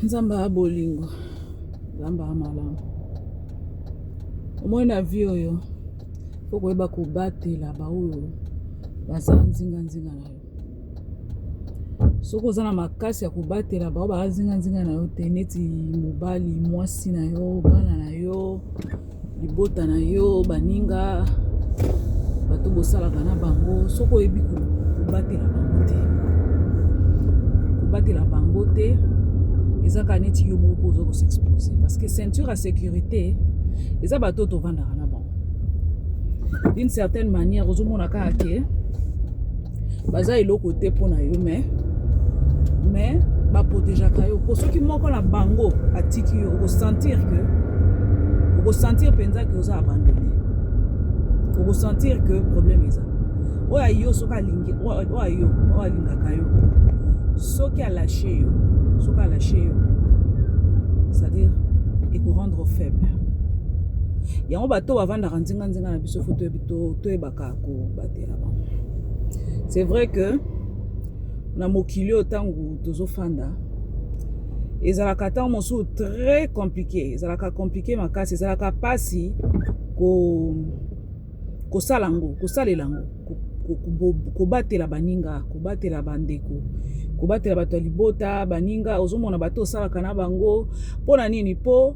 Nzamba bolingo, nzamba malamu. Omoi na vie oyo, faut koyeba kobatela ba oyo baza nzinga na yo. Soko oza na makasi ya kobatela ba oyo baza nzinga na yo te, neti mobali, mwasi na yo, bana na yo, libota na yo, baninga, bato bosalaka na bango, soko oyebi kobatela bango te. Kobatela bango te. Ezaka neti yo moko ozo ko s'exposer parce que ceinture à sécurité eza bato to vandaka na bango d'une certaine manière ozo mona ka ke baza eloko te pona yo mais ba protéger ka yo pour soki moko na bango atiki yo ko sentir penza que oza abandonné ko sentir que problème eza oya yo soka lingi oya yo linga ka yo soki a lâché yo soka lâché yo, c'est-à-dire et pour rendre faible. Yango bato bavanda nzinga na biso foto to ebaka ko batela ba. C'est vrai que na mokili otangu tozo fanda ezalaka tan mosu très compliqué, ezalaka compliqué makasi, ezalaka pasi ko salango, ko salelango, ko batela baninga, ko batela bandeko, ko batela bato libota baninga ozomona bato osalaka na bango pona nini po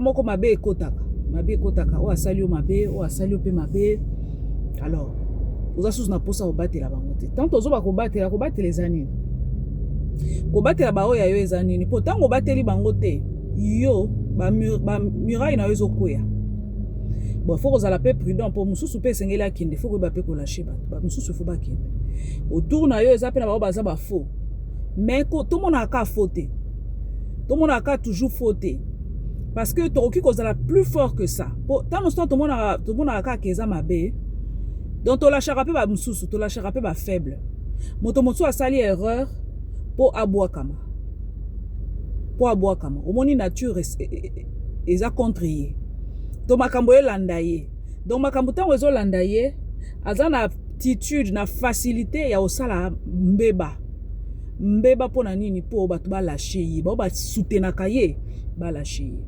moko mabe ekotaka o asali yo mabe o asali yo pe mabe. Alors oza susu na posa kobatela bango te tant ozoba kobatela eza nini kobatela ba oyo yo eza nini po tango bateli bango te yo ba muraille na yo ezokwea. Bon, faut que pe prudent pour mususu pe sengeli akende, faut que ba pe ko lâcher ba mususu faut ba kende. Autour na yo eza pe na ba baza ba faux. Mais tout le monde a qu'à fauter. Tout le monde a qu'à toujours fauter. Parce que tu es plus fort que ça. Tant que tout le monde a qu'à keza mabe. Donc tu lâcheras pas mususu, tu lâcheras pas faible. Motomoto a sali erreur pour aboakama. Pour aboakama. Au moni nature eza contre. Donc makambo landaye. Donc makambo tango ezo landaye, aza na aptitude na facilité ya osala mbeba pona nini po bato ba lâcher yi, ba soutenaka ye ba lâcher yi.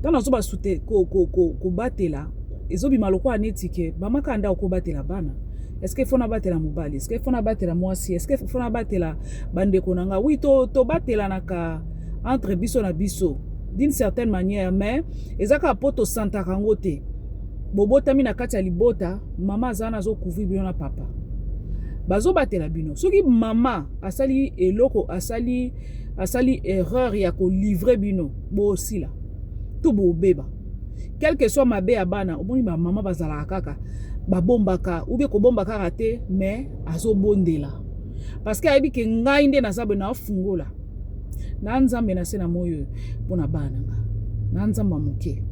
Tana zo ba soute ko batela, ezo bima lokwa neti ke ba makanda ko batela bana. Est-ce que fona batela mobali? Est-ce que fona batela mwasi? Est-ce que fona batela bandeko nanga? Oui, to batela naka entre biso na biso. D'une certaine manière, mais ezaka poto santa kangote bobota mina kati ya libota mama zana zo couvrir bino na papa bazo batela bino soki mama asali eloko asali erreur ya ko livrer bino bo osila to bo beba quel que soit mabe ya bana omoni ba mama bazala kaka babombaka ou bien ko bombaka raté mais azo bondela parce que ayebi ke ngai nde na sabe na fungola na nzambe na sena moyo pona bana na nzamba moke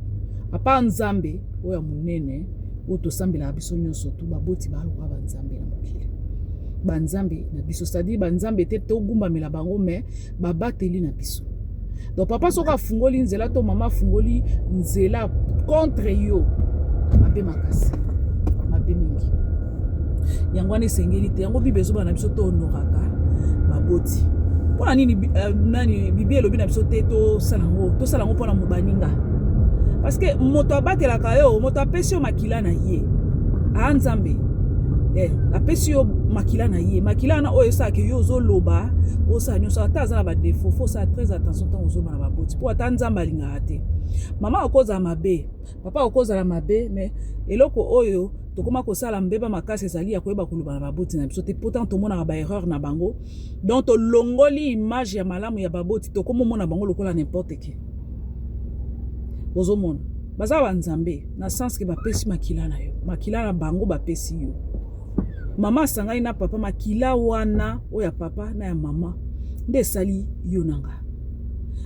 apa nzambe oya munene oto sambela biso nyonso tu baboti ba lokwa ba nzambe na mokili ba nzambe na biso c'est-à-dire ba nzambe te to gumba mela bango mais babateli na biso. Donc papa soka fungoli nzela to mama fungoli nzela contre yo mabe makasi mabe mingi yango ane sengeli te yango bibezo bana biso to honoraka baboti. Pona nini nani bibi elobi na biso te to salango pona mobaninga parce que moto abatelaka yo moto apesi yo makila na ye nzambe apesi yo makila na ye makila na oyo esaka yo ozoloba osala nyonso ata aza na badefo faut ça très attention tant ozoba na baboti po ata nzambe alingaka te mama okozala mabe papa okozala mabe mais eloko oyo tokoma kosala mbeba makasi ezali ya koyeba koloba na baboti na biso te pourtant tomonaka ba erreur na bango donc tolongoli image ya malamu ya baboti tokomomona bango lokola n'importe qui ozomona baza banzambe na sens ke bapesi makila na yo makila na bango bapesi yo mama sangai na papa makila wana oya papa na ya mama nde sali yo nanga.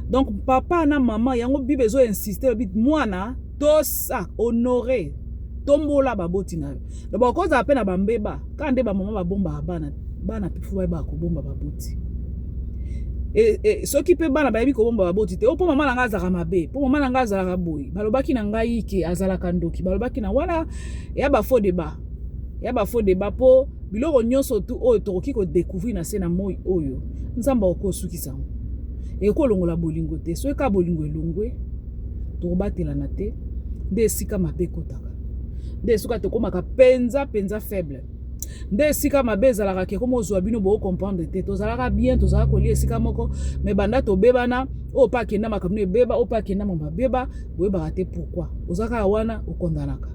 Donc papa na mama yango bibe zo insister bit mwana tosa honorer tombola baboti na yo. Donc koza apena bambeba kande ba mama babomba bana pifu ba ko bomba baboti. Et soki pe bana bayebi ko bomba baboti te po mama nanga azaka mabe po mama nanga azaka boyi balobaki na ngai ke azalaka ndoki balobaki na wana ya ba faux débat po biloko nyonso tu oyo tokoki ko découvrir na sena moi oyo nzamba okosukisa ekolongola bolingo te soki ka bolingo elongwe tokobatelana te nde esika mabe ekotaka nde esika tokomaka penza faible nde esika mabe ezalaka ke komo ozwa bino bokomprendre te tozalaka bien tozalaka kolia esika moko me banda tobebana oyo mpe akenda makambo ebeba oyo mpe akenda mambo abeba boyebaka te pourquoi ozalaka wana okondanaka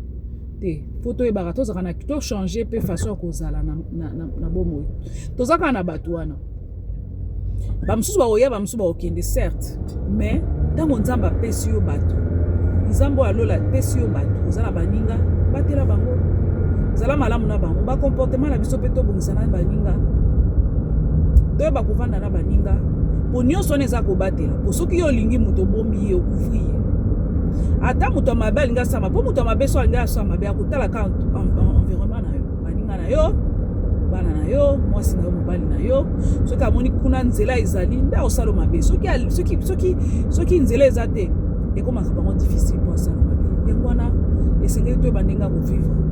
te fo toyebaka tozalaka na tochange mpe façon ya kozala na bomoi tozalaka na bato wana bamosusu bakoya bamosusu bakokende certes mais ntango nzambe apesi yo bato nzambe oyo alola apesi yo bato ozala baninga batela bango zala malamu na bango ba comportement na biso pe to bongisa na baninga toyeba kovanda na baninga po nyonso wana eza kobatela po soki yo olingi moto obombi ye okufri ye ata moto ya mabe alingi asama po moto ya mabe so alingi asama mabe akotalaka environnement na yo baninga na yo bana na yo mwasi na yo mobali na yo soki amoni kuna nzela ezali nde osala mabe soki nzela eza te ekomaka bango difficile po asala mabe yango wana esengeli toyeba ndenge akovivre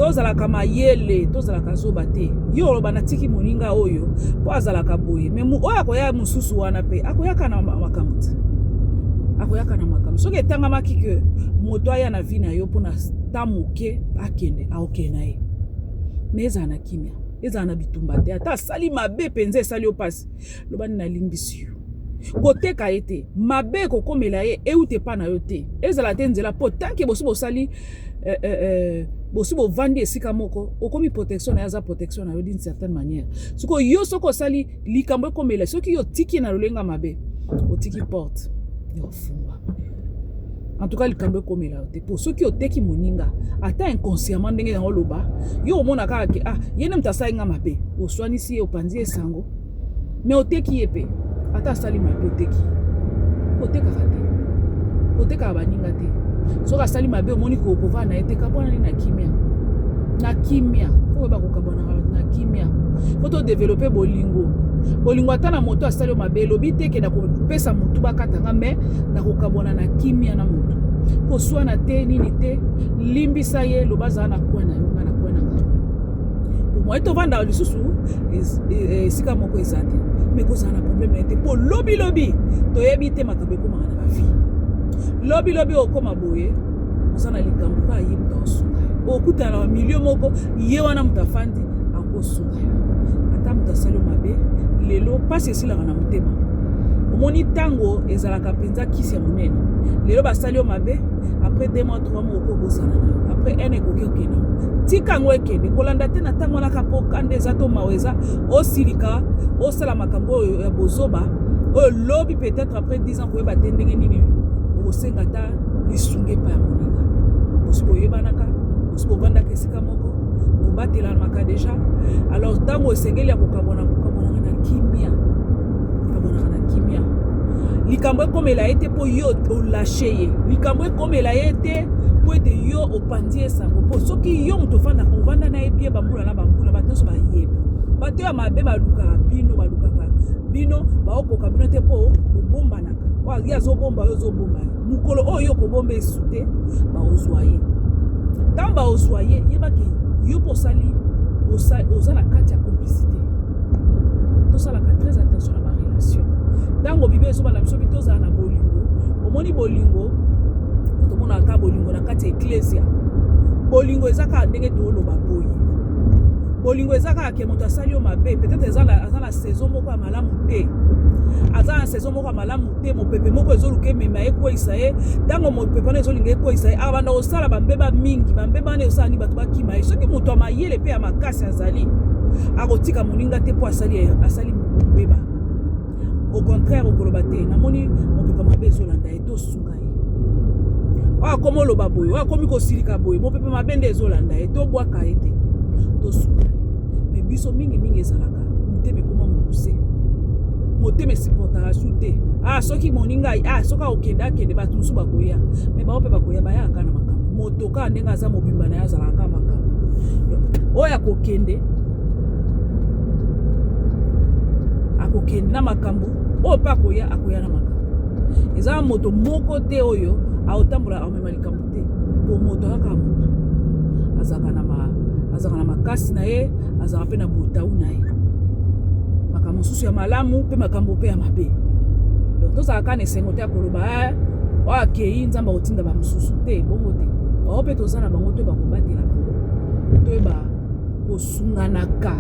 tozalaka mayele tozalaka zoba te yo oloba natiki moninga oyo po azalaka boye me oyo akoya mosusu wana mpe akoyaka na makambo te akoyaka na makambo soki etangamaki ke moto aya na vi na yo mpona ta moke akende aokende na ye me ezala na kimia ezala na bitumba te ata asali mabe mpenza esali yo mpasi lobani nalimbisi yo koteka ye te mabe kokomela ye euti epa na yo te ezala te nzela mpo tanke bosi bosali bosi bovandi esika moko okomi protection na ye aza protection na yo d'une certaine manière soki yo soki osali likambo ekomela soki yo otiki na lolenga mabe otiki porte yofungwa en tout cas likambo ekomela yo te po soki oteki moninga ata inconsciemment ndenge yango loba yo omona kaka ke ye nde moto asali nga mabe oswanisi ye opanzi esango me oteki ye mpe ata asali mabe oteki otekaka te otekaka baninga te soki asali mabe omoni kokova na ye te kabwana nini na kimia po oyeba kokabwana na kimia po todevelope bolingo ata na moto asali mabe elobi te ke na kopesa motu bakatanga me na kokabwana na kimia na motu koswana te nini te limbisa ye loba azala na kwe na yo nga na kwe na nga po moye tovanda lisusu esika moko eza te me kozala na problème na ye te po lobi toyebi te makambo ekomaka na bavi lobi okoma boye oza na likambo mpe aye moto aosunga yo okutana na milio moko ye wana moto afandi akosunga yo ata moto asali yo mabe lelo mpasi esilaka na motema omoni ntango ezalaka mpenza kisi ya monene lelo basali yo mabe après 2 mois 3 mois okobosana na yo après ene ekoki okende tika yango ekende kolanda te na ntango wana kapo kanda eza to mawa eza osilika osala makambo oyo ya bozoba oyo lobi peut-être après 10 ans koyeba te ndenge nini okosenga ta lisunge pa ya moninga bosi boyebanaka bosi bovandaka esika moko bobatelamaka deja alors ntango esengeli ya kokabwanaka na kimia likambo ekomela ye te mpo yo olashe ye likambo ekomela ye te mpo ete yo opandi esango mpo soki yo moto ovanda na ye bie bambula na bambula bato nyonso bayebi bato ya mabe balukaka bino baokoka bino te mpo bobombanaka oyo azobomba yo ozobomba ye mokolo oyo yo kobomba esu te baozwa ye ntango baozwa ye yebaki yo mpo osali oza na kati ya complicité tosalaka très attention na barelation ntango bibe ezobana biso tozala na bolingo omoni bolingo tomonaka bolingo na kati ya eklesia bolingo eza kaka ndenge tooloba boye bolingo eza kaka ke moto asali yo mabe peut-être aza na saison moko ya malamu te aza na saison moko ya malamu te mopepe moko ezoluka emema ekweyisa ye ntango mopepe wana ezolinga ekweyisa ye abanda kosala bambeba mingi bambeba wana esala ni bato bakima ye soki moto ya mayele mpe ya makasi azali akotika moninga te mpo asali mbeba au contraire okoloba te namoni mopepe mabe ezolanda ye tosunga ye oyo akomi oloba boye oyo akomi kosilika boye mopepe mabe nde ezolanda ye tobwaka ye te tosunga ye me biso mingi ezalaka motema ekoma mokuse motema esupportaka su te soki moninga soki akokende bato mosusu bakoya me bao mpe bakoya bayaka na makambo moto kaka ndenge aza mobimba na ye azalaka makambo oyo akokende na makambo oyo mpe akoya na makambo eza moto moko te oyo aotambola amema likambo te po moto kaka moto azalaka na makasi na ye azalaka mpe na botau na ye makambo mosusu ya malamu mpe makambo mpe ya mabe donc tozalaka na esengo te ya koloba oyo akei nzambe akotinda bamosusu te bongo te bao mpe toza na bango toyeba kobatela bango toyeba kosunganaka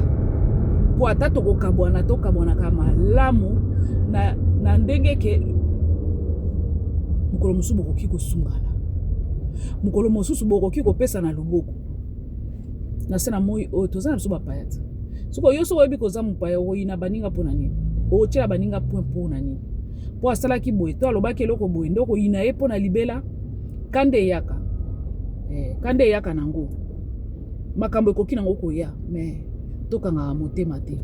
mpo ata tokabwanaka malamu na ndenge ke mokolo mosusu bokoki kosungana mokolo mosusu bokoki kopesa na loboko na se na moi oyo toza na biso bapaya te soko yo soko oyebi koza mopaya okoyina baninga mpo na nini okotyela baninga point mpo na nini mpo asalaki boye to alobaki eloko boye nde okoyina ye mpo na libela kande eyaka nango makambo ekoki nango koya me tokangaka motema te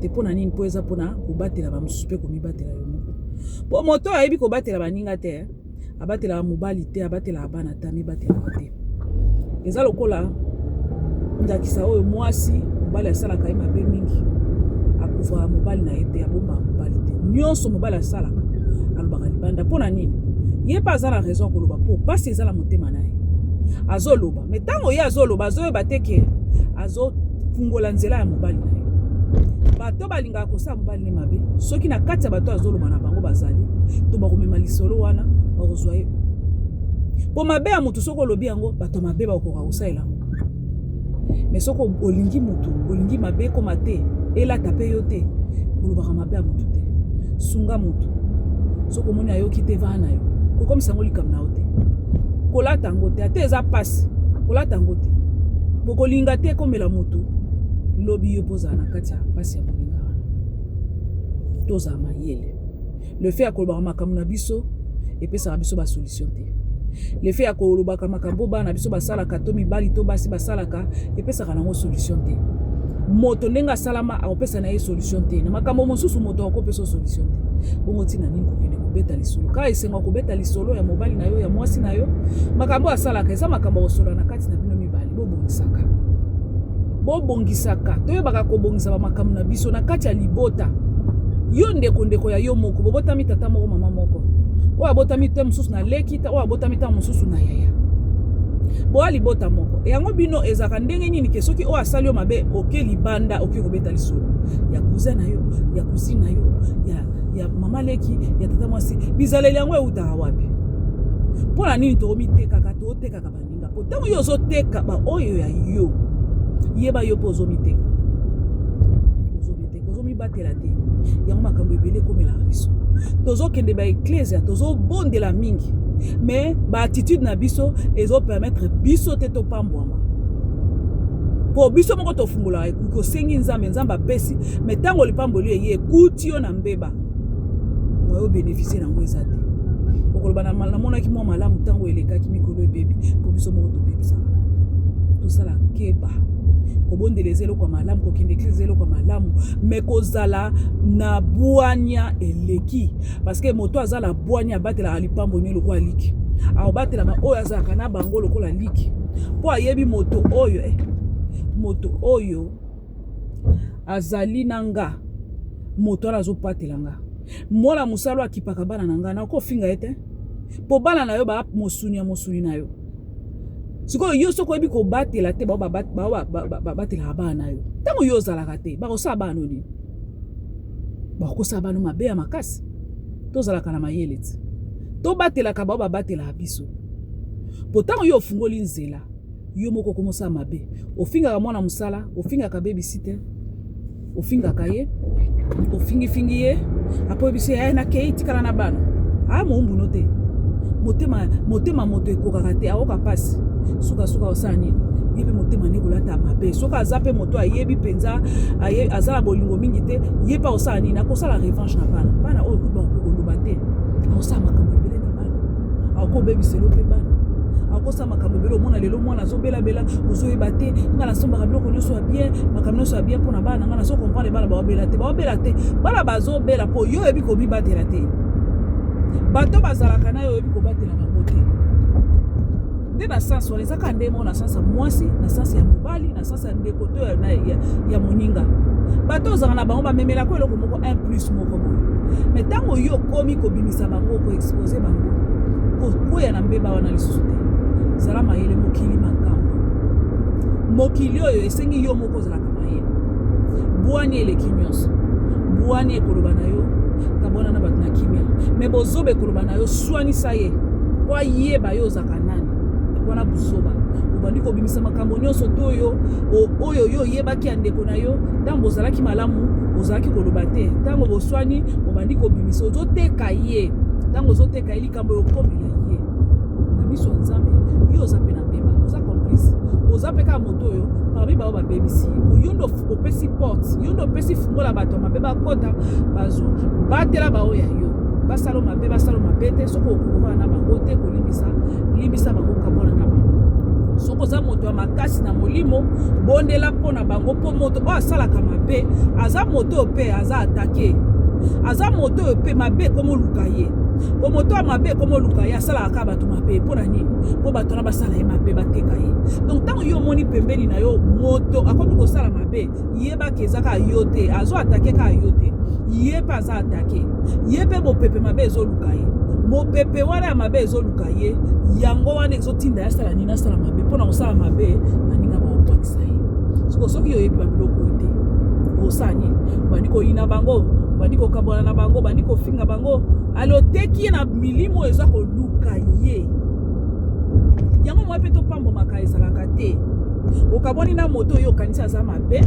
mpo na nini mpo eza mpona kobatela bamosusu mpe komibatela yo moko mpo moto ayebi kobatela baninga te abatelaka mobali te abatelaka bana te amibatelaka te eza lokola ndakisa oyo mwasi mobali asalaka ye mabe mingi akufaka mobali na ye te abombaka mobali te nyonso mobali asalaka alobaka libanda mpo na nini ye mpe aza na raison ya koloba mpo pasi ezala motema na ye azoloba me ntango ye azoloba azoyeba te ke azofungola nzela ya mobali na ye bato balingaka kosala mobali ne mabe soki na kati ya bato azoloba na bango bazali to bakomema lisolo wana bakozwa ye mpo mabe ya motu soki olobi yango bato mabe bakokoka kosalela yango me soki olingi motu olingi mabe ekoma te elata mpe yo te kolobaka mabe ya motu te sunga motu soki omoni ayoki te vaa na yo kokomisa yango likambo na yo te kolata yango te ate eza pasi kolata yango te bokolinga te ekomela motu lobi yo pozala na kati ya pasi ya moninga wana tozala mayele le fait ya kolobaka makambo na biso epesaka biso basolution te le fait ya kolobaka makambo bana biso basalaka to mibali to basi basalaka epesaka nango solution te moto ndenge asalama akopesa na ye solution te na makambo mosusu moto akopesa solution te bongo ntina nini kokende kobeta lisolo kaka esengo kobeta lisolo ya mobali na yo ya mwasi na yo makambo asalaka eza makambo akosolola na kati na bino mibali bobongisaka toyebaka kobongisa bamakambo na biso na kati ya libota yo ndeko ya yo moko bobotami tata moko mama moko oyo abotami te mosusu na leki oyo abotami ta mosusu na yaya boa libota moko yango bino ezaka ndenge nini ke soki oyo asali yo mabe oke libanda oke kobeta lisolo ya cousin na yo ya cousine na yo ya mama leki ya tata mwasi bizaleli yango eutaka wapi mpo na nini tokomitekaka tootekaka baninga mpo ntango yo ozoteka baoyo ya yo yeba yo mpo ozomiteka ozomibatela te yango makambo ebele ekomelaka biso tozokende baeklesia tozobondela mingi me baattitude na biso ezopermettre biso te topambwama mpo biso moko tofungolaka ekuki osengi nzambe apesi me ntango lipamboli eye ekuti yo na mbeba moyo obeneficie nango eza te okoloba namonaki mwa malamu ntango elekaki mikolo ebebi mpo biso moko tobebisaka tosala keba kobondela eza eloko ya malamu kokende eklise eloko ya malamu me kozala na bwanya eleki parceke moto aza na bwanya abatelaka lipambo ni lokola liki akobatela oyo azalaka na bango lokola liki mpo ayebi moto oyo azali na nga moto wana azopatela nga mwana mosala akipaka bana na nga nakofinga ye te mpo bana na yo mosuni na yo sikoyo yo soko oyebi kobatela te babatelaka bana na yo ntango yo ozalaka te bakosala bana nini bakosala bana mabe ya makasi tozalaka na mayele te tobatelaka babatelaka biso mpo ntango yo ofungoli nzela yo moko komosala mabe ofingaka mwana mosala ofingaka babysitter ofingaka ye ofingifingi ye apo oyebisi ye nakei tikala na bana moumbuno te motema moto ekokaka te aoka pasi suka osala nini ye mpe motema ne kolata mabe soki aza mpe moto ayebi mpenza aza na bolingo mingi te ye mpe akosala nini akosala revanche na bana oyo kuti bakokoloba te akosala makambo ebele na bana akokobebiselo mpe bana akosala makambo ebele omona lelo mwana azobelabela ozoyeba te nga nasombaka biloko nyonso ya bien makambo nyonso ya bien mpo na bana nga nazokomprendre bana baobela te bana bazobela mpo yo oyebi komibatela te bato bazalaka na yo oyebi kobatela bango te nde na sansi wana ezaka nde moko na sansi ya mwasi na sansi ya mobali na sansi ya ndeko to ya moninga bato ozalaka na bango bamemelaka eloko moko 1+ moko boye me ntango yo komi kobimisa bango koexpose bango kokwea na mbeba wana lisusu te zala mayele mokili makambo mokili oyo esengi yo moko ozalaka mayele bwani eleki nyonso bwani ekoloba na yo kabona na bato na kimia mais bozobe koloba na yo swanisa ye po ayeba yo ozaka nani wana buzoba obandi kobimisa makambo nyonso to oyo yo oyebaki ya ndeko na yo ntango bozalaki malamu ozalaki koloba te ntango boswani obandi kobimisa ozoteka ye ntango ozoteka ye likambo yokomela ye na miso ya nzambe yo oza mpe na mbeba oza complice oza mpe kaka moto oyo parmi bao babebisi yo ndo opesi porte yo ndo opesi fungola bato ya mabe bakota bazwa batela baoyo ya yo basalo mabe te soko okokova na bango te kolimbisa bango kabona na bango soko za moto ya makasi na molimo bondela mpona bango mpo moto oyo asalaka mabe aza moto oyo mpe aza atake aza moto oyo mpe mabe komoluka ye po moto ya mabe komoluka ye asalaka kaka bato mabe mpo na nini mpo bato na basala ye mabe bateka ye donc ntango yo omoni pembeni na yo moto akomi kosala mabe yebaka eza kaka yo te azo atake kaka yo te ye mpe aza atake ye mpe mopepe mabe ezoluka ye mopepe wana ya mabe ezoluka ye yango wana ezotinda ye asala nini asala mabe mpo na kosala mabe baninga baopakisa ye soki oyebi babiloko yo te osala nini bandi koyina bango bandi kokabwana na bango bandi kofinga bango aloteki ye na milimo eza koluka ye yango mwa mpe topambomaka ezalaka te okabwani na moto oyo okanisi aza mabe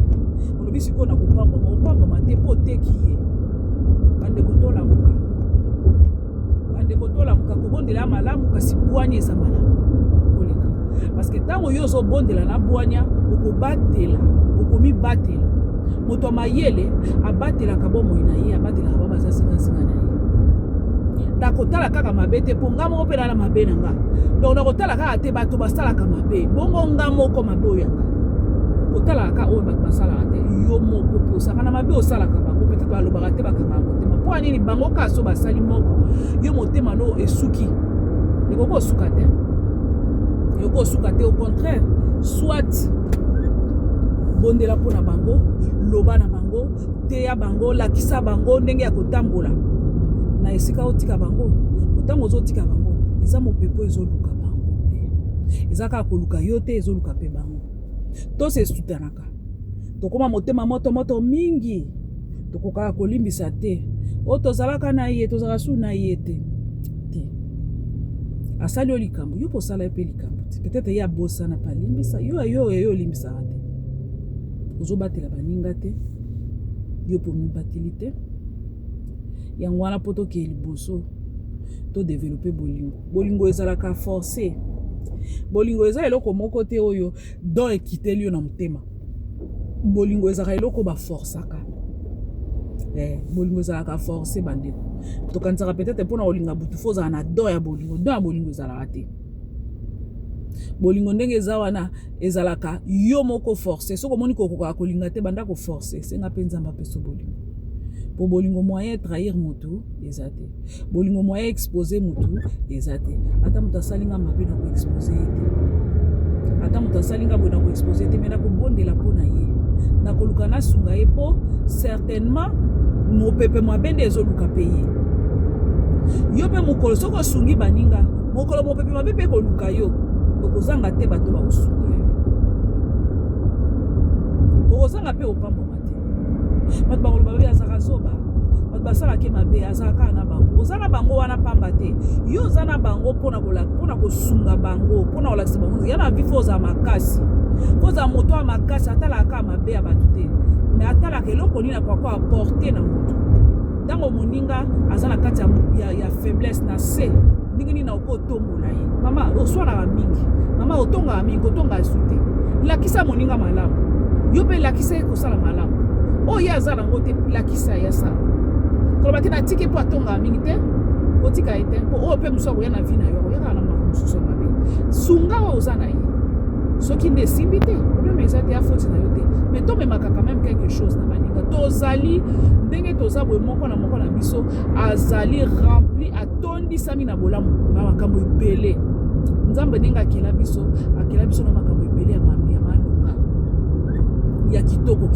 olobi sikoyo na kopamboma te mpo oteki ye bandeko tolamuka kobondela malamu kasi bwanya eza malamu koleka parce que ntango yo ozobondela na bwanya okomibatela moto ya mayele abatelaka bomoi na ye abatelaka ba baza zingazinga na ye nakotala kaka mabe te mpo nga moko mpe na mabe na nga donc nakotala kaka te bato basalaka mabe bongo nga moko mabe oyo yanga kotalaka kaka oyo bato basalaka te yo moko mpe osaka na mabe osalaka bango peut-être balobaka te bakanga motema mpo anini bango kaka so basali moko yo motema no esuki ekoki osuka te au contraire soit bondela mpona bango loba na bango teya bango lakisa bango ndenge ya kotambola na esika otika bango otango ozotika bango eza mopepo ezoluka bango mpe eza kaka koluka yo te ezoluka mpe bango tose esutanaka tokoma motema moto mingi tokokaka kolimbisa te o tozalaka na ye tozalaka su na ye te asali yo likambo yo posala mpe likambo te peut-être ye abosana pa limbisa yo olimbisaka te ozobatela baninga te yo po mibateli te yango wana po tokeye liboso todevelope bolingo ezalaka forcé bolingo eza eloko moko te oyo don ekiteli yo na motema bolingo ezalaka eloko baforsaka bolingo ezalaka forcé bandeko tokanisaka peut-être mpona kolinga butu fo ozala na don ya bolingo ezalaka te bolingo ndenge eza wana ezalaka yo moko forcé soko omoni kokoka kolinga te banda koforce senga mpe nzambe apeso bolingo po bolingo moyen trahir mutu eza te bolingo moyen exposer mutu eza te ata moto asalinga mabe na koexpose ye te ata moto asalinga boye na koexpose te me na kobondela mpo na ye na koluka nasunga ye mpo certainement mopepe mabe nde ezoluka mpe ye yo mpe mokolo soki osungi baninga mokolo mopepe mabe mpe koluka yo okozanga te bato bakosunga yo okozanga mpe opamboma te bato bakoloba babe azaka zoba bato basalaki mabe azalaka na bango oza na bango wana pamba te yo oza na bango mpona kosunga bango mpona kolakisa bango ya na vi fo ozala makasi fo ozala moto ya makasi atalaka mabe ya bato te me atalaka eloko nini akwako aporte na motu ntango moninga aza na kati ya faiblesse na se ndenge nini nakoki otombola ye mama oswanaka mingi mama otongaka mingi kotonga su te lakisa moninga malamu yo mpe lakisa ye kosala malamu oyo ye aza nango te lakisa ye asala koloba te natiki mpo atongaka mingi te otika ye te mpo oyo mpe mosu akoya na vi na yo akoyaka na makambo mosusu ya mabe sunga oyo oza na ye soki nde esimbi te probleme eza te afoti na yo te me tomemaka quand même quelque chose na baninga tozali ndenge toza boye moko na biso azali rempli atondisami na bolamu bamakambo ebele nzambe ndenge akela biso na makambo ebele ya malonga ya kitoko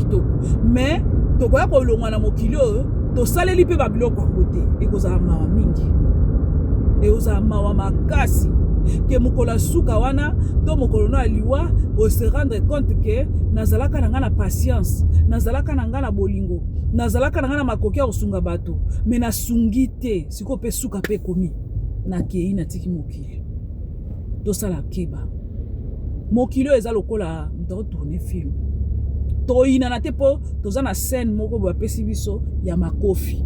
me tokoya kolongwa na mokili oyo tosaleli mpe babiloko yango te ekozala mawa mingi ekozala mawa makasi que mukola suka wana to mokolo na liwa o se rendre compte que nazalaka na nga na patience, nazalaka na nga na bolingo, nazalaka na nga na makoki ya kosunga bato, mais nasungi te siko pe suka pe komi na kei na tiki mokili to sala keba mokili eza lokola mto tourner film to ina na te po toza na scène moko ba pesi biso ya makofi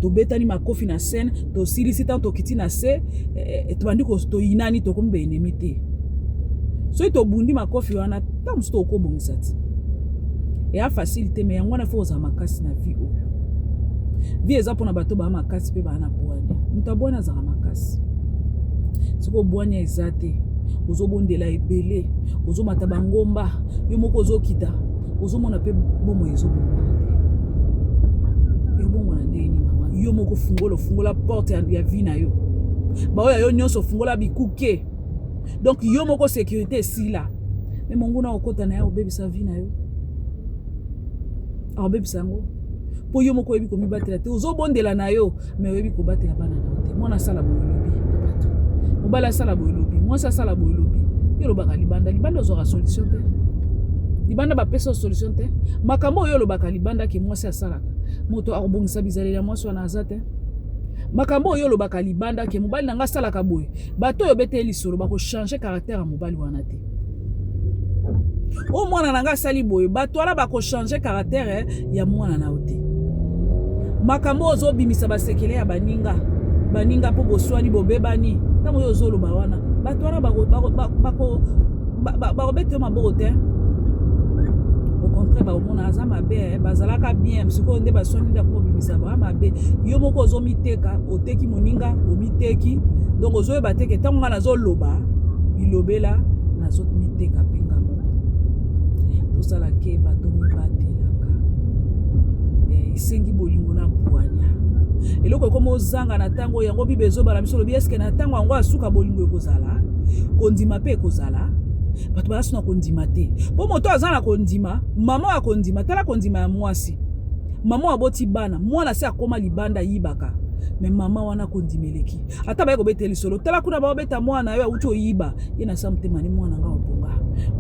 to betani makofi na scène to silisi tant to kiti na se to bandi ko to inani to kombe enemi te so to bundi makofi wana tam sto ko bongisa ti ya facilité mais yango na fo za makasi na vie oyo vie eza pona bato ba makasi pe ba na boanya mutabona za makasi siko boanya ezate ozobondela ebele ozomata bangomba yo moko ozokita ozomona pe bomo ezoboma ebongo na ndeni mama yo moko fungola porte ya vie na yo baoya yo nyonso fungola bikuke donc yo moko sécurité sila mais monguna okota na ya obebisa vie na yo obebisa yango po yo moko yebi komibatela te ozobondela na yo mais oyebi kobatela bana na te mwana sala boyelobi bato mobala sala boyelobi mwasi asala boyelobi yo lobaka libanda ozwaka solution te libanda bapesa solution te makambo oyo lobaka libanda ke mwasi asalaka moto akobongisa bizalela mwasi wana aza te makambo oyo lobaka libanda ke mobali nanga asalaka boye bato oyo bete lisolo bakochange caractère ya mobali wana te o mwana nanga asali boye bato wana bakochange caractère ya mwana na te makambo ozobimisa basekele ya baninga po boswani bobebani ntango oyo ozoloba wana bato wana bakobete yo maboko te au contraire baomona aza mabe bazalaka bien sikoyo nde baswani nde akobimisa ba mabe yo moko ozomiteka oteki moninga omiteki donc ozoyeba te ke ntango nga nazoloba bilobela nazomiteka mpenga moko tosala ke bato mibatelaka esengi bolingo na bwanya eloko ekoma ozanga na ntango yango bibe ezobala biso lobi eske na ntango yango asuka bolingo ekozala kondima mpe ekozala bato balasuna kondima te po moto aza na kondima mama akondima tala kondima ya mwasi mama aboti bana mwana se akoma libanda yibaka me mama wana kondima eleki ata baye kobeta lisolo tala kuna baobeta mwana yo auti oyiba ye na sa motema ni mwana nga obonga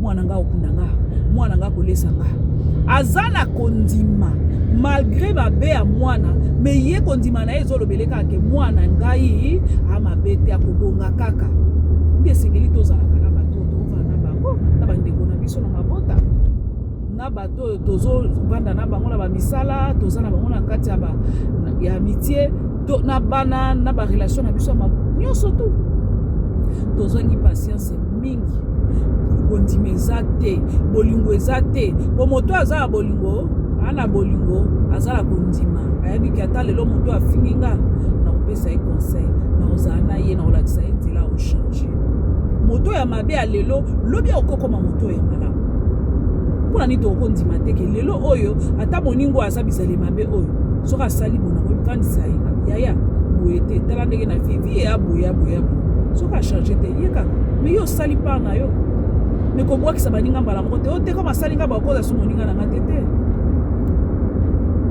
mwana nga okunda nga mwana nga kolesa nga aza na kondima malgré babe ya mwana me ye kondima na ye ezolobeleka ke mwana ngai amabe te akobonga kaka nde esengeli tozalaka na bato tovanda na bango na bandeko na biso na mabota na bato tozovanda na bango na bamisala toza na bango na kati ya amitié na bana na barelation na biso nyonso tu tozwangi patience mingi kondima eza te bolingo eza te po moto aza na bolingo ana bolingo aza na kondima ayebi ke ata lelo moto afingi nga na kopesa ye conseil na ozala na ye na kolakisa ye nzela ochange moto ya mabe ya lelo lobi okokoma moto ya malamu mpona nini tokondima te ke lelo oyo ata moningo aza bizali mabe oyo soki asali bona koyebikandisa ye yaya boye te tala ndenge na vie ya boya soki achange te ye kaka me yo osali par na yo me kobwakisa baninga mbala moko te ote koma asali nga bakoza so moninga na nga te te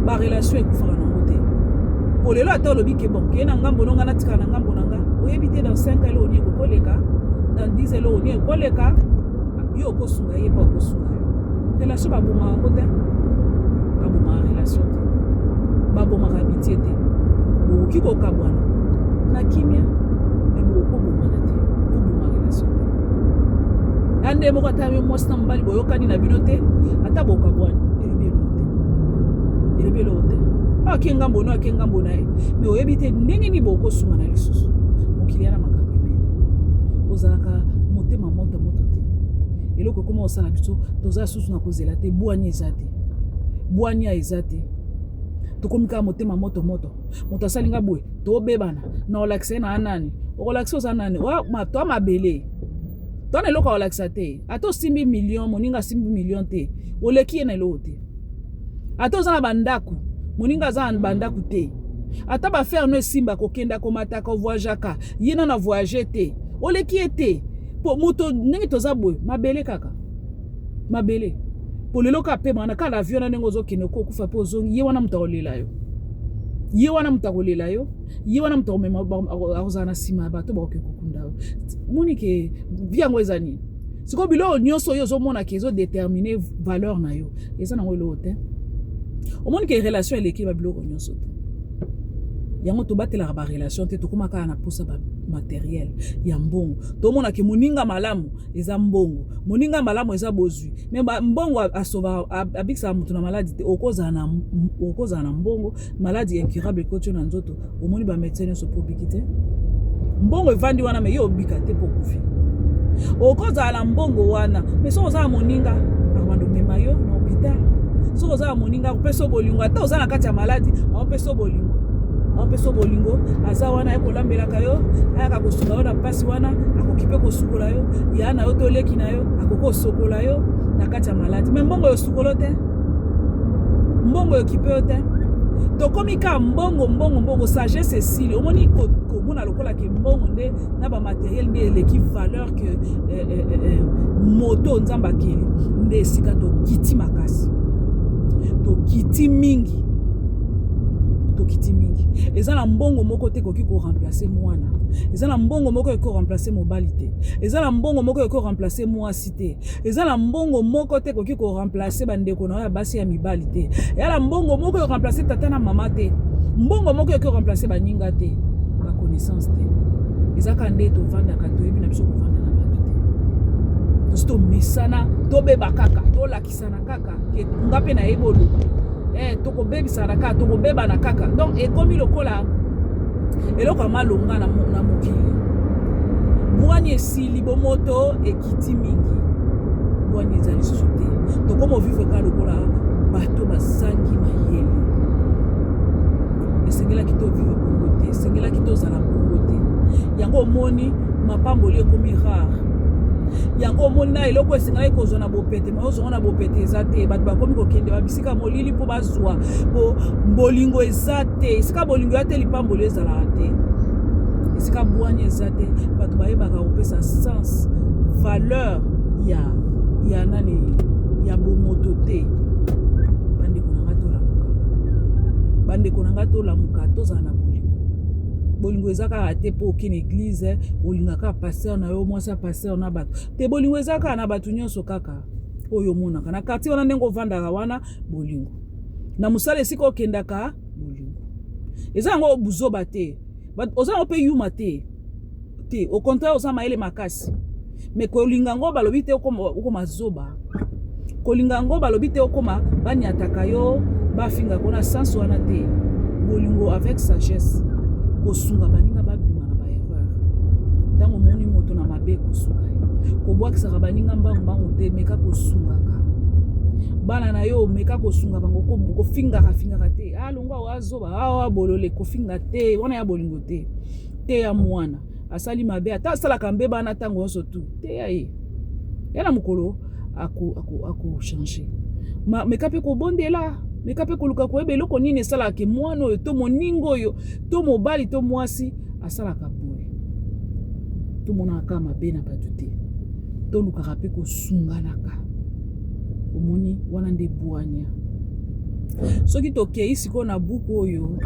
barelation ekufaka nango te po lelo ata olobi ke bon keye na ngambo nonga natikala na ngambo na nga oyebi te dans 5 elo oni ekokoleka dans 10 elo oni ekoleka yo okosunga ye pa okosunga yo relation babomaka yango te babomaka relation te babomaka amitié te bokoki kokabwana na kimia me bokokobomana te boboma relation te ande moko ata mwasi na mobali boyokani na bino te ata bokabwani elobi eloko te ake ngambo no ake ngambo na ye me oyebi te ndenge nini bokosunga na lisusu mokili na makambo ebele kozalaka motema moto te eloko ekoma osala biso toza susu na kozela te bwani eza te tokomika motema moto moto asali nga boye tobebana na olakisa na anani okolakisa oza nani to amabele to na eloko olakisa te ata osimbi million moninga asimbi million te oleki ye na eloko te ata oza na bandako moninga aza na bandako te ata bafere no esimba kokenda komataka ovoyageaka ye na voyage te oleki ye te po moto ndenge toza boye mabele kaka mabele po lelo ka pe mana kala avion na ndenge ozokende kokufa po ozongi ye wana moto akolela yo ye wana mutakolela yo ye wana mutamema akozana sima bato ba kokunda moni ke viango ezani siko bilo nyonso yo zo mona ke zo déterminer valeur na yo eza na ngolo te omoni ke relation eleki ba bilo nyonso yango to batela ba relation te to komaka na posa ba matériel ya mbongo to mona ke moninga malamu eza mbongo moninga malamu eza bozwi mais mbongo asova abikisa mutu na maladie te okoza na mbongo maladie incurable ko tio na nzoto omoni ba médecin so probikite mbongo evandi wana me yo obika te po kufi okoza na mbongo wana mais so oza moninga abando mema yo na hôpital so oza moninga peso bolingo ata oza na kati ya maladie o peso bolingo apeso bolingo aza wana ekolambelaka yo ayaka kosunga yo na pasi wana akokipe kosukola yo yana yo toleki na yo akoko sokola yo na kati ya maladi mais mbongo yo sukolo te mbongo yo kipe yo te tokomi ka mbongo sagesse esili omoni komona lokola ke mbongo nde na ba matériel nde eleki valeur que moto nzamba akeli nde esika tokiti makasi tokiti mingi eza na mbongo moko te koki ko remplacer mwana eza na mbongo moko ko remplacer mobali te eza na mbongo moko ko remplacer mwasi te eza na mbongo moko te koki ko remplacer bandeko na ya basi ya mibali te eza na mbongo moko ko remplacer tata na mama te mbongo moko ko remplacer baninga te ba connaissance te eza ka nde to vanda ka to yebi na biso ko vanda na bato te to misana to beba kaka to lakisana kaka ke ngape na ebolo toko bebi saraka toko beba na kaka donc ekomi lokola eloko malonga na mokili bwani esili bomoto ekiti mingi bwani ezali sote toko mo vivre ka lokola bato basangi mayele esengela kito vivre bongo te esengela kito zala bongo te yango moni mapamboli ekomi rare yango mona eloko esengala ikozwa na bopete ma ozonga na bopete eza te bato bakomi kokende babisika molili mpo bazwa po bolingo eza te esika bolingo ya te lipamboli ezalaka te esika bwani eza te bato bayebaka kopesa sens valeur ya nani ya bomoto te bandeko na nga tolamuka tozala na bolingo eza kaka te po okende église olingaka pasteur na yo mwasi ya pasteur na bato te bolingo eza kaka na bato nyonso kaka oyo omonaka na quartier wana ndenge ovandaka wana bolingo na mosala esika okendaka bolingo eza yango buzoba te oza yango mpe yuma te au contraire oza mayele makasi mais kolinga yango balobi te okoma zoba kolinga yango balobi te okoma baniataka yo bafinga kona sens wana te bolingo avec sagesse kosunga baninga babima na baerreur ntango moni moto na mabe kosunga kobwakisaka baninga mbangu te meka kosungaka bana na yo meka kosunga bango kofingaka te alongwa wazoba awa bolole kofinga te wana ya bolingo te ya mwana asali mabe ata asalaka mbe bana ntango nyonso tu te ya ye yana mokolo ako changer meka mpe kobondela meka mpe koluka koyeba eloko nini esalaka mwana oyo to moningo oyo to mobali to mwasi asalaka boye tomonaka mabe na bato te tolukaka mpe kosunganaka omoni wana nde bwanya soki tokei sikoyo na buku oyo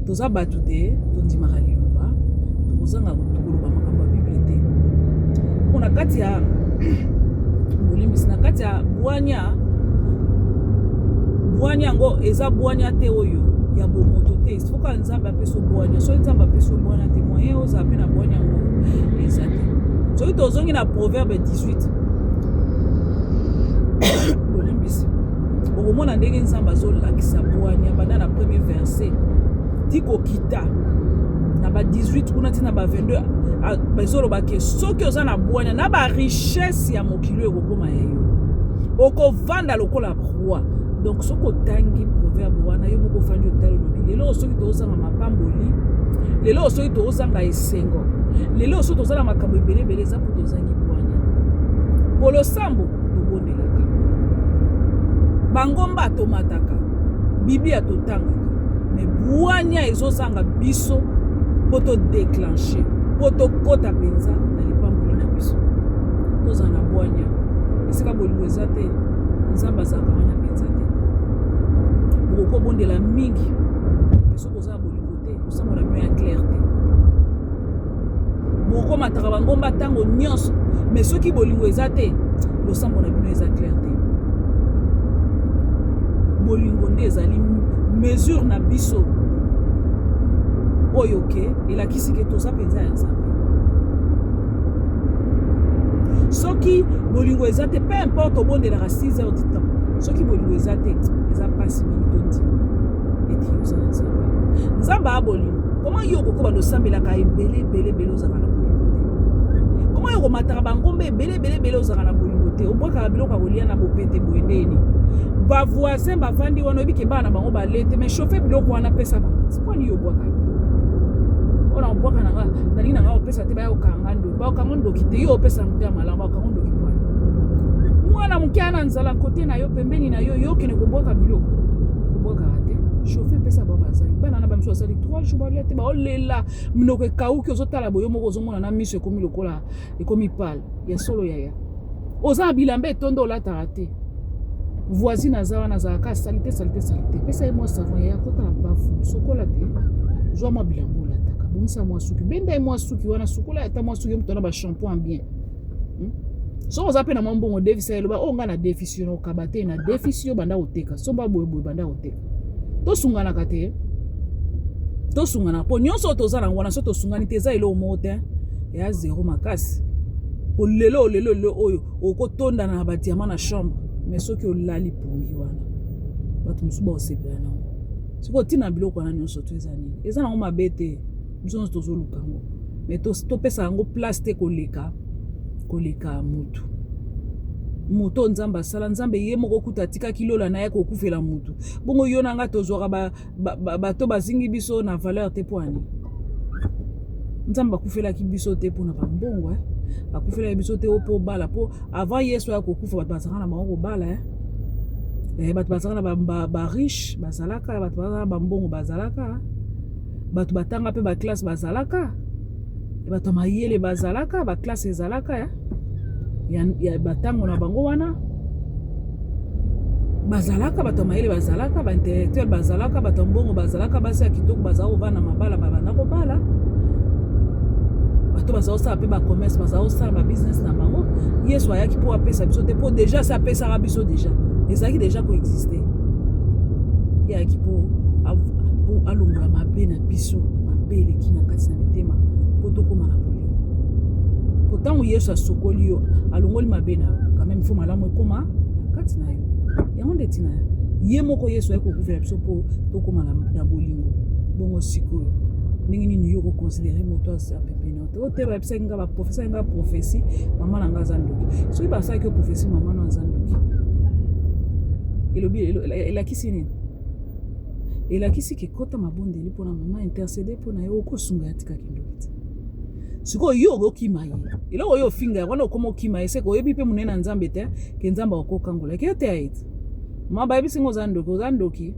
toza bato te tondimaka liloba tokozanga tokoloba makambo ya bible te mpo na kati ya bolimbisi na kati ya bwanya yango eza bwanya te oyo ya bomoto te foka nzambe apeso bwanya so nzambe apeso bwanya te moyen oza pe na bwanya yango eza te soki tozongi na proverbe 18 bolimbisi okomona ndenge nzambe azolakisa bwanya banda na premier verset tikokita na ba 18 kuna tina ba 22 bazoloba ke soki oza na bwanya na ba richesse ya mokili ekokoma yayo okovanda lokola roi. Donc ce que tangi proverbe wana yo boko fandi otalo lobi lelo soki tozanga mapamboli lelo soki tozanga esengo lelo soki tozala makambo ebele za po tozangi bwanya polo sambo tobondelaka bangomba tomataka biblia totangaka mais bwanya ezozanga biso po to déclencher po to kota penza na lipamboli na biso tozana bwanya esika bolingo eza te nzamba zaka wana penza te boko bondela mingi so koza bolingo losambo na bino ya clair te bokomataka bangomba ntango nyonso mais soki bolingo eza te losambo na bino eza clair te bolingo nde ezali mesure na biso oyo ke elakisi ke toza mpenza ya nzambe soki bolingo eza te peu importe obondelaka 6 heures du temps soki bolingo eza te eza mpasi mingi tondima eti oza na nzambe nzambe abolingo koma yo kokoba losambelaka ebele ozaka na bolingo te koma yo komataka bangombe ebele ozaka na bolingo te obwakaka biloko ya kolia na bopete boye ndeni bavoisin bavandi wana oyebi ke bana bango balete mais chauffe biloko wana pesa bango tiponi yo obwakaka ona obwaka nanga nalingi nanga opesa te baya okanga ndoki te yo opesa mote ya malamu okanga ndoki pwani mwana moke ana nzala kote na yo pembeni na yo yokende kobwaka biloko kobwakaka te chauffe pesa bao bazali bana na bamiso basali 3 jours balia te baolela minoko ekauki ozotala boyo moko ozomona na miso ekomi lokola ekomi pale ya solo yaya oza na bilamba etondo olataka te voisine aza wana azalaka salite pesa ye mwa savon yaya kota na bafu sokola te zwa mwa bilamba olataka bongisa mwa suki benda ye mwa suki wana sukola ata mwa suki moto na bashampoing bien soko oza mpe na mwa mbongo defisi eloba o nga na defisi yo okaba te na defisi yo banda koteka somba boyeboye banda koteka tosunganaka te tosungana mpo nyonso toza nango wana so tosungani te eza eloko moko te eya zero makasi olelo oyo okotondana na badiama na chambre mais soki olali pongi wana bato mosusu baosepela nango soki otina biloko wana nyonso to eza nini eza nango mabe te biso nyonso tozoluka yango mais topesa yango place te koleka mutu nzambe asala nzambe ye moko kuta atikaki lola na ye kokufela mutu bongo yo na nga tozwaka bato bazingi biso na valeur te poani nzambe akufelaki biso te mpona bambongo akufelaki biso te opo obala po avant yesu ya kokufa bato bazalaka na bango kobala bato bazalaka na bariche bazalaka bato bazalaka na bambongo bazalaka bato batanga mpe baklasse bazalaka bato mayele bazalaka baklasse ezalaka ya batango na bango wana bazalaka bato mayele bazalaka baintellectuel bazalaka bato mbongo bazalaka basi ya kitoko bazala ovanda mabala babanda kobala bato bazala osala mpe bacommerce bazala osala babusiness na bango yesu ayaki mpo apesa biso te mpo deja se apesaka biso deja ezalaki deja koexiste ye ayaki mpo alongola mabe na biso mabe eleki na kati na mitema mpo tokóma na bolingo po ntango yesu asokoli yo alongoli mabe na yo quand même fo malamu ekóma na kati na yo yango nde ntina ye moko yesu ayaki kokufela biso mpo tokóma na bolingo bongo sikoyo ndenge nini yo koconsidere moto asa pembeni te oyo te bayebisaki nga baprofesaki nga prophétie mama na nga aza ndoki soki basalaki yo prophétie mama no aza ndoki elobi elakisi nini elakisi ke kota mabondeli mpona mama intercede mpona yo okosunga ya tikaki ndoki te sikoyo yo okokima ye eloko oyo ofinga wana okoma okima ye seke oyebi mpe monene na nzambe te ke nzambe akokangola eke yo te ayeti mama bayebisi nga oza ndoki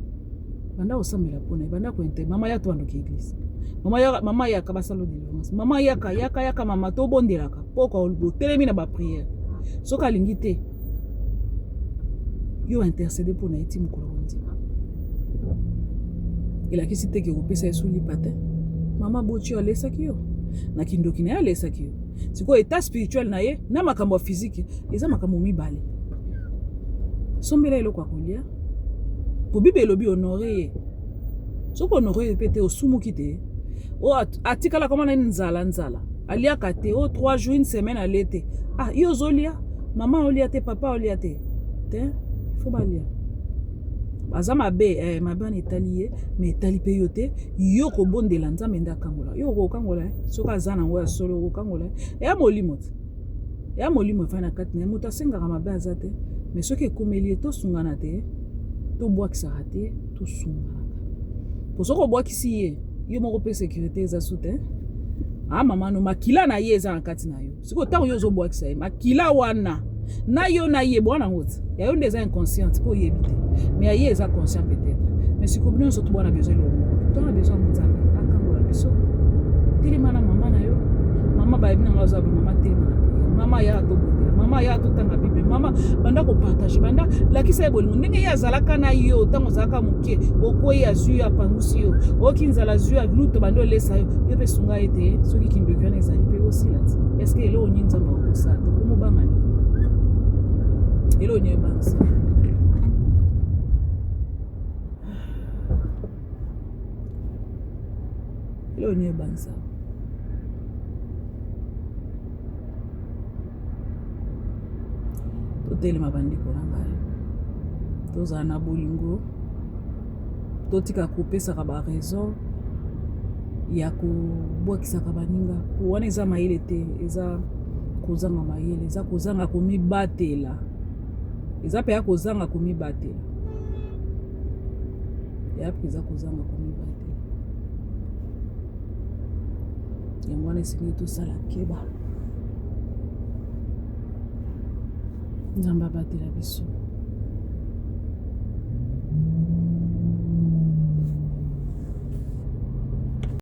banda kosambela mpona ye banda kointe mama ya to andoki eglise mama yaka basalo délivrance mama yaka mama tobondelaka mpo otelemi na bapriere soki alingi te yo intercede mpona ye ti mokolo kondima elakisi te ke kopesa yesu lipa te mama boti yo alesaki yo na kindoki na ye alesaki yo sikoyo état spirituel na ye na makambo ya physique eza makambo mibale sombela eloko ya kolia po bible elobi honore ye soki honore ye mpe te osumuki te o atikala koma na nzala aliaka te o 3 jours une semaine alie te yo ozolia mama olia te papa olia te fo balia baza mabe wana etali ye me etali mpe yo te yo kobondela nzambe nde akangola yo okokangola soki aza nango ya solo okokangola eya molimo te eya molimo efai na kati na ye moto asengaka mabe aza te me soki ekomeli ye tosungana te tobwakisaka te tosunganaka po soki obwakisi ye yo moko mpe sécurité eza su te mama no makila na ye eza na kati na yo sikoyo ntango yo ozobwakisa ye makila wana na yo na ye bwana ngo te ya yo nde eza inconsciente mpo oyebi te me ya ye eza conscient peut-être mais sikoyo bino nyonso tobwana besoin eloko moko tona besoin ya nzambe akangola biso telema na mama na yo mama bayebi na nga oza mama telema na priere mama ya tobondela mama ya totanga bible mama banda ko partager banda lakisa ye bolingo ndenge ye azalaka na yo ntango ozalaka moke okoyi azwi yo apangusi yo oki nzala azwi yo luto banda olesa yo yo mpe sunga ye te soki kindoki wana ezali mpe osila ti eske eloko nini nzambe akosala te komobangani eloko nini ebangisa eloko nini ebangisa totelema bandeko na ngai tozala na bolingo totika kopesaka baraison ya kobwakisaka baninga wana eza mayele te eza kozanga mayele eza kozanga komibatela eza mpe ya kozanga komibatela ya mpe eza kozanga komibatela yango wana esengi tosala keba nzambe abatela biso